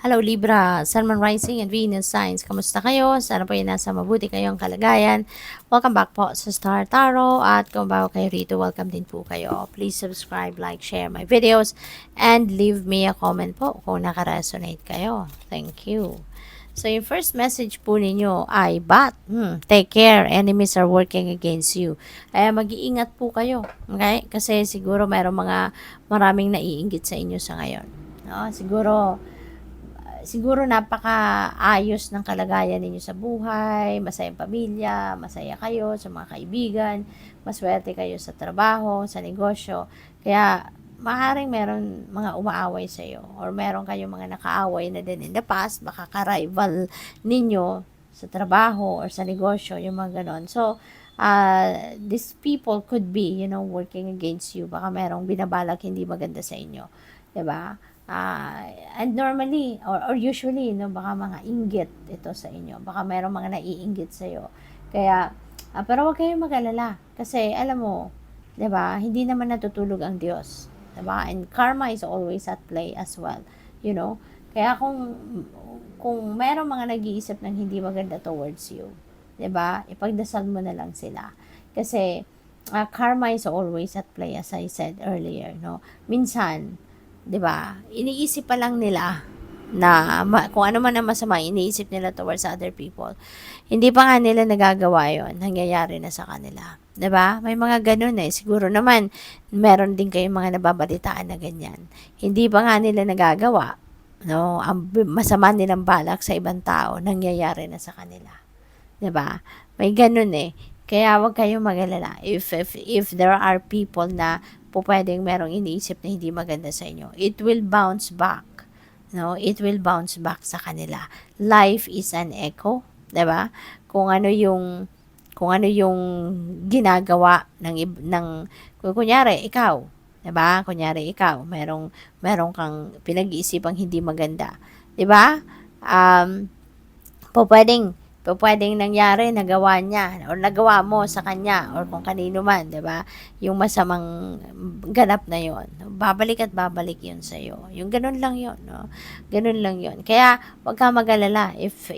Hello Libra, Sun, Moon, Rising, and Venus signs. Kamusta kayo? Sana po yung nasa mabuti kayong kalagayan. Welcome back po sa Star Tarot. At kung bago kayo rito, welcome din po kayo. Please subscribe, like, share my videos, and leave me a comment po kung nakaresonate kayo. Thank you. So, yung first message po ninyo ay, but, take care, enemies are working against you. Kaya mag-iingat po kayo. Okay? Kasi siguro maraming naiinggit sa inyo sa ngayon. No? Siguro napakaayos ng kalagayan ninyo sa buhay, masayang pamilya, masaya kayo sa mga kaibigan, maswerte kayo sa trabaho, sa negosyo. Kaya maaaring meron mga umaaway sa iyo or meron kayong mga nakaaway na din in the past, baka ka-rival ninyo sa trabaho or sa negosyo, yung mga ganon. So, these people could be, working against you. Baka merong binabalak hindi maganda sa inyo. 'Di ba? And normally, or usually, no, baka mga inggit ito sa inyo. Baka mayroong mga naiinggit sa iyo. Kaya, pero huwag kayong mag-alala. Kasi, alam mo, 'di ba, hindi naman natutulog ang Diyos. 'Di ba? And karma is always at play as well. You know? Kaya kung mayroong mga nag-iisip ng hindi maganda towards you, 'di ba? Ipagdasal mo na lang sila. Kasi, karma is always at play, as I said earlier, no? Minsan, 'di ba? Iniisip pa lang nila na kung ano man ang masama iniisip nila towards other people. Hindi pa nga nila nagagawa 'yon, nangyayari na sa kanila. 'Di ba? May mga ganun eh. Siguro naman meron din kayong mga nababalitaan na ganyan. Hindi pa nga nila nagagawa, no? Ang masama nilang balak sa ibang tao nangyayari na sa kanila. 'Di ba? May ganun eh. Kaya wag kayong mag-alala. If there are people na pwedeng merong iniisip na hindi maganda sa inyo, it will bounce back. No, it will bounce back sa kanila. Life is an echo, 'di ba? Kung ano yung ginagawa ng kunyari ikaw, 'di ba? Kunyari ikaw, merong kang pinag-iisipang hindi maganda, 'di ba? Um, pwedeng nangyari, nagawa niya, or nagawa mo sa kanya, or kung kanino man, 'di ba? Yung masamang ganap na yon, babalik at babalik yun sa iyo. Yung ganun lang yon, no? Ganun lang yon. Kaya, wag ka mag-alala. If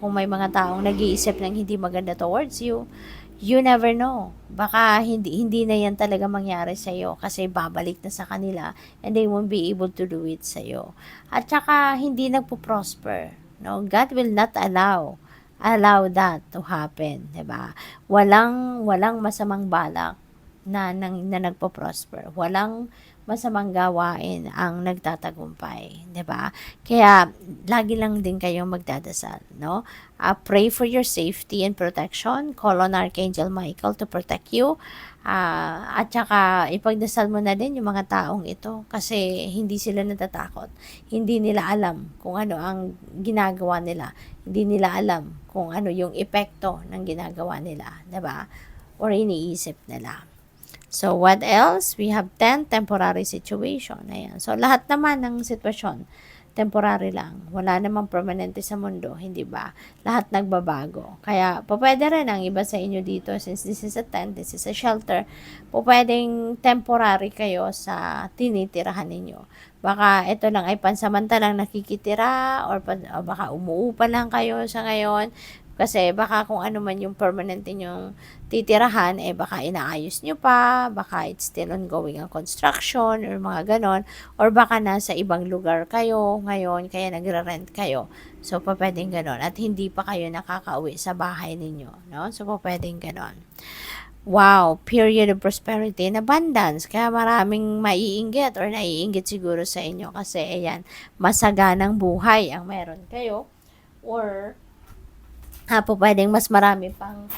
kung may mga taong nag-iisip ng hindi maganda towards you, you never know. Baka hindi na yan talaga mangyari sa iyo kasi babalik na sa kanila and they won't be able to do it sa iyo. At saka, hindi nagpo-prosper. No? God will not allow that to happen, 'di ba? Walang masamang balak na nagpo-prosper. Walang masamang gawain ang nagtatagumpay, 'di ba? Kaya lagi lang din kayong magdadasal, no? Pray for your safety and protection. Call on Archangel Michael to protect you. At saka ipagdasal mo na din yung mga taong ito kasi hindi sila natatakot. Hindi nila alam kung ano ang ginagawa nila. Hindi nila alam kung ano yung epekto ng ginagawa nila, 'di ba? Or iniisip nila. So, what else? We have 10 temporary situation. Ayan. So, lahat naman ng sitwasyon, temporary lang. Wala namang permanente sa mundo, hindi ba? Lahat nagbabago. Kaya, pwede rin ang iba sa inyo dito, since this is a tent, this is a shelter, pwedeng temporary kayo sa tinitirahan ninyo. Baka ito lang ay pansamantalang nakikitira, or baka umuupa lang kayo sa ngayon, kasi baka kung ano man yung permanent ninyong titirahan, baka inaayos nyo pa, baka it's still ongoing ang construction, or mga ganon, or baka nasa ibang lugar kayo ngayon, kaya nagre-rent kayo. So, pwedeng ganon. At hindi pa kayo nakakauwi sa bahay ninyo, no? So, pwedeng ganon. Wow, period of prosperity and abundance. Kaya maraming maiinggit or naiinggit siguro sa inyo kasi, ayan, masaganang buhay ang meron kayo, or pwedeng mas marami pang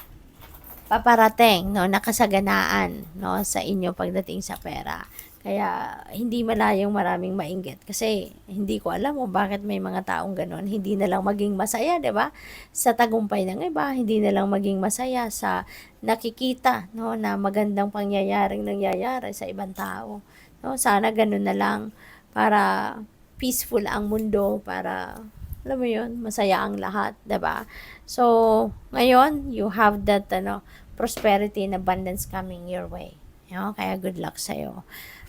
paparating, no, nakasaganaan, no, sa inyo pagdating sa pera. Kaya hindi malayong maraming mainggit kasi hindi ko alam kung bakit may mga taong ganon, hindi na lang maging masaya, 'di ba? Sa tagumpay ng iba, hindi na lang maging masaya sa nakikita, no, na magandang pangyayaring nangyayari sa ibang tao. No, sana ganun na lang para peaceful ang mundo, para alam mo yun, masaya ang lahat, 'di ba? So, ngayon, you have that prosperity and abundance coming your way. You know? Kaya good luck sa'yo.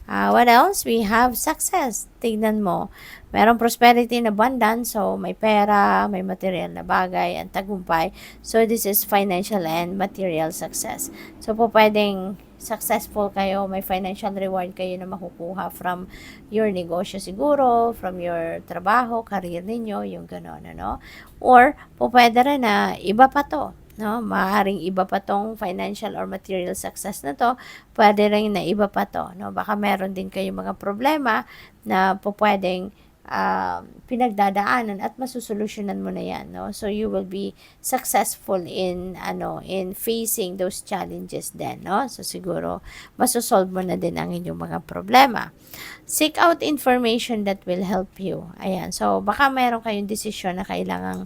What else? We have success. Tignan mo. Merong prosperity and abundance. So, may pera, may material na bagay, and tagumpay. So, this is financial and material success. So, po pwedeng successful kayo, may financial reward kayo na makukuha from your negosyo siguro, from your trabaho, career ninyo, yung gano'n, ano? Or, po pwede rin na iba pa to. No, maaaring iba pa tong financial or material success na to, pwede rin na iba pa to, no? Baka meron din kayong mga problema na pwedeng pinagdadaanan at masusolusyonan mo na yan, no? So you will be successful in in facing those challenges then, no? So siguro masosolve mo na din ang inyong mga problema. Seek out information that will help you. Ayan. So baka meron kayong desisyon na kailangang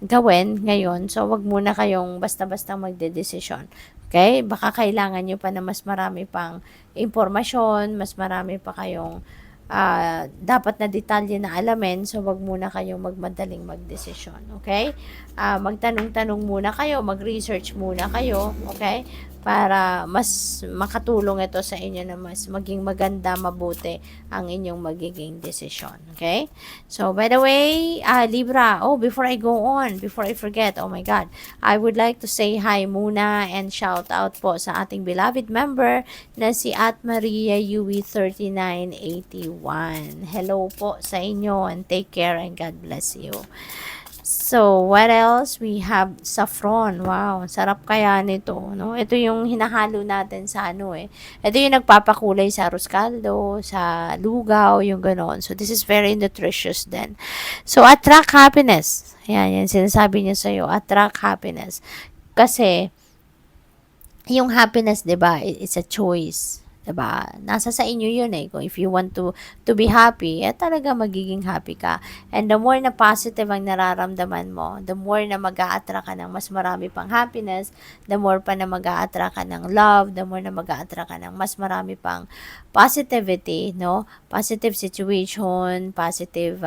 gawin ngayon. So, wag muna kayong basta-basta magdedesisyon. Okay? Baka kailangan nyo pa na mas marami pang impormasyon, mas marami pa kayong dapat na detalye na alamin. So, wag muna kayong magmadaling magdesisyon. Okay? Magtanong-tanong muna kayo, mag-research muna kayo. Okay? Para mas makatulong ito sa inyo na mas maging maganda, mabuti ang inyong magiging desisyon. Okay? So, by the way, Libra, before I go on, before I forget, oh my God, I would like to say hi muna and shout out po sa ating beloved member na si At Maria Yui 3981. Hello po sa inyo and take care and God bless you. So, what else? We have saffron. Wow, sarap kaya nito, no? Ito yung hinahalo natin sa Ito yung nagpapakulay sa arroz caldo, sa lugaw, yung ganon. So, this is very nutritious din. So, attract happiness. Yan sinasabi niya sa'yo. Attract happiness. Kasi, yung happiness, 'di ba, it's a choice. 'Di ba? Nasa sa inyo 'yun eh. Kung if you want to be happy, talaga magiging happy ka. And the more na positive ang nararamdaman mo, the more na mag-a-attract ka ng mas marami pang happiness, the more pa na mag-a-attract ka ng love, the more na mag-a-attract ka ng mas marami pang positivity, no? Positive situation, positive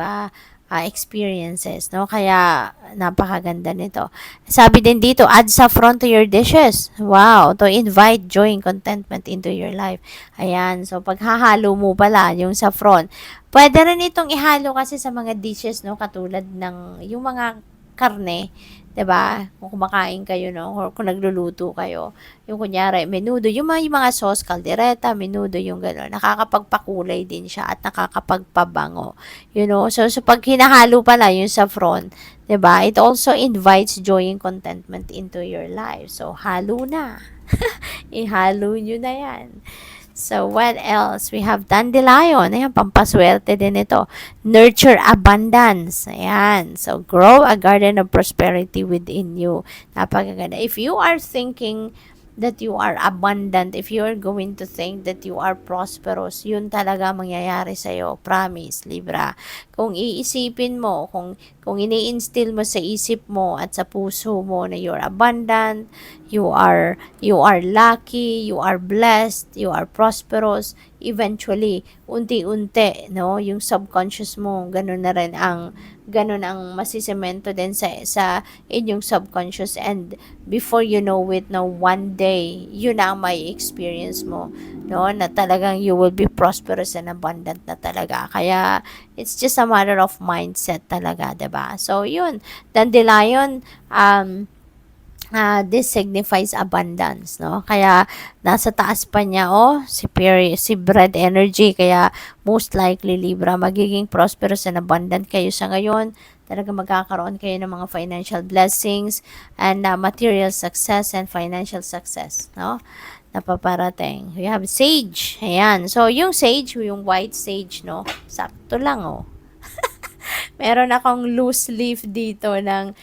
experiences, no? Kaya, napakaganda nito. Sabi din dito, add saffron to your dishes. Wow, to invite joy and contentment into your life. Ayan, so paghahalo mo pala yung saffron. Pwede rin itong ihalo kasi sa mga dishes, no? Katulad ng, yung mga karne, 'di ba? Kung kumakain kayo, no, or kung nagluluto kayo, yung kunyari menudo, yung mga sauce, caldereta, menudo, yung gano'n, nakakapagpakulay din siya at nakakapagpabango. You know, so pag hinahalo pala yung saffron, 'di ba? It also invites joy and contentment into your life. So halo na. Ihalo nyo na 'yan. So, what else? We have dandelion. Ayan, pampaswerte din ito. Nurture abundance. Ayan. So, grow a garden of prosperity within you. Napakaganda. If you are thinking that you are abundant, if you are going to think that you are prosperous, yun talaga mangyayari sa'yo. Promise, Libra. Kung iisipin mo, kung ini-instill mo sa isip mo at sa puso mo na you're abundant, you are lucky, you are blessed, you are prosperous, eventually, unti-unti, no, yung subconscious mo, ganun ang masisemento din sa inyong subconscious, and before you know it, no, one day, yun na ang may experience mo, no, na talagang you will be prosperous and abundant na talaga. Kaya, it's just a matter of mindset talaga, diba? So, yun, dandelion, this signifies abundance, no? Kaya, nasa taas pa niya, si bread energy. Kaya, most likely, Libra, magiging prosperous and abundant kayo sa ngayon. Talaga magkakaroon kayo ng mga financial blessings and material success and financial success, no? Napaparating. We have sage. Ayan. So, yung sage, yung white sage, no? Sakto lang, Meron akong loose leaf dito ng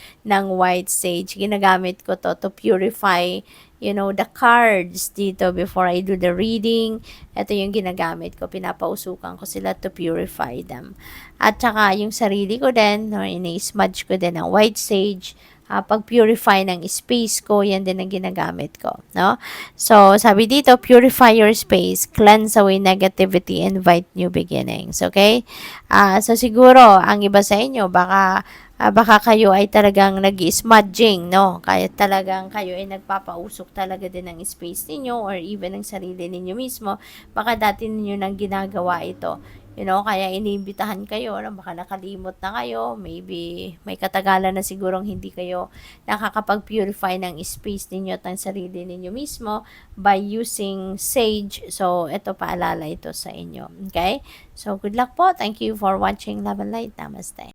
white sage. Ginagamit ko to purify, the cards dito before I do the reading. Ito yung ginagamit ko. Pinapausukan ko sila to purify them. At saka yung sarili ko din, ini-smudge ko din ng white sage. Pag-purify ng space ko, yan din ang ginagamit ko, no? So, sabi dito, purify your space, cleanse away negativity, invite new beginnings, okay? So, siguro, ang iba sa inyo, baka baka kayo ay talagang nag-smudging, no? Kaya talagang kayo ay nagpapausok talaga din ng space ninyo or even ng sarili ninyo mismo. Baka dati ninyo nang ginagawa ito. Kaya iniimbitahan kayo, baka nakalimot na kayo, maybe may katagalan na sigurong hindi kayo nakakapag-purify ng space ninyo at ng sarili ninyo mismo by using sage. So, ito paalala ito sa inyo. Okay? So, good luck po. Thank you for watching Love and Light. Namaste.